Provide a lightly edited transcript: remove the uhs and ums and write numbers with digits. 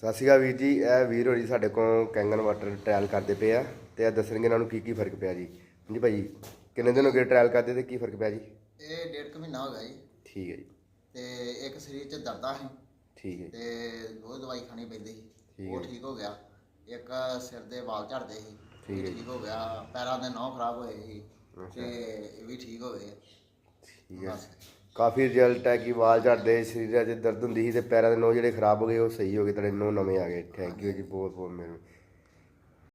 ਸਤਿ ਸ਼੍ਰੀ ਅਕਾਲ ਵੀਰ ਜੀ। ਇਹ ਵੀਰ ਹੋਰੀ ਸਾਡੇ ਕੋਲ ਕੈਂਗਨ ਵਾਟਰ ਟ੍ਰਾਇਲ ਕਰਦੇ ਪਏ ਆ ਤੇ ਇਹ ਦੱਸਣਗੇ ਇਹਨਾਂ ਨੂੰ ਕੀ ਫਰਕ ਪਿਆ ਜੀ। ਹਾਂਜੀ ਭਾਈ, ਕਿੰਨੇ ਦਿਨ ਹੋ ਗਏ ਟ੍ਰਾਇਲ ਕਰਦੇ ਤੇ ਕੀ ਫਰਕ ਪਿਆ ਜੀ? ਇਹ ਡੇਢ ਕੁ ਮਹੀਨਾ ਹੋ ਗਿਆ ਜੀ। ਠੀਕ ਹੈ ਜੀ। ਤੇ ਇੱਕ ਸਰੀਰ 'ਚ ਦਰਦਾਂ ਸੀ ਠੀਕ ਹੈ ਤੇ ਉਹ ਦਵਾਈ ਖਾਣੀ ਪੈਂਦੀ ਸੀ, ਠੀਕ ਉਹ ਹੈ। ਠੀਕ ਹੋ ਗਿਆ। ਇੱਕ ਸਿਰ ਦੇ ਵਾਲ ਝੜਦੇ ਸੀ, ਠੀਕ ਹੈ ਇਹ ਠੀਕ ਹੋ ਗਿਆ। ਪੈਰਾਂ ਦੇ ਨਹੁੰ ਖਰਾਬ ਹੋਏ ਸੀ ਅੱਛਾ। ਤੇ ਇਹ ਵੀ ਠੀਕ ਹੋ ਗਏ। ਠੀਕ ਹੈ। ਬਸ ਕਾਫੀ ਰਿਜ਼ਲਟ ਹੈ ਕਿ ਵਾਲ ਝੜਦੇ, ਸਰੀਰਾਂ 'ਚ ਦਰਦ ਹੁੰਦੀ ਸੀ ਤੇ ਪੈਰਾਂ ਦੇ ਨਹੁੰ ਜਿਹੜੇ ਖਰਾਬ ਹੋ ਗਏ ਉਹ ਸਹੀ ਹੋ ਗਏ, ਤੁਹਾਡੇ ਨਹੁੰ ਨਵੇਂ ਆ ਗਏ। ਥੈਂਕ ਯੂ ਜੀ, ਬਹੁਤ ਬਹੁਤ ਮਿਹਰਬਾਨੀ।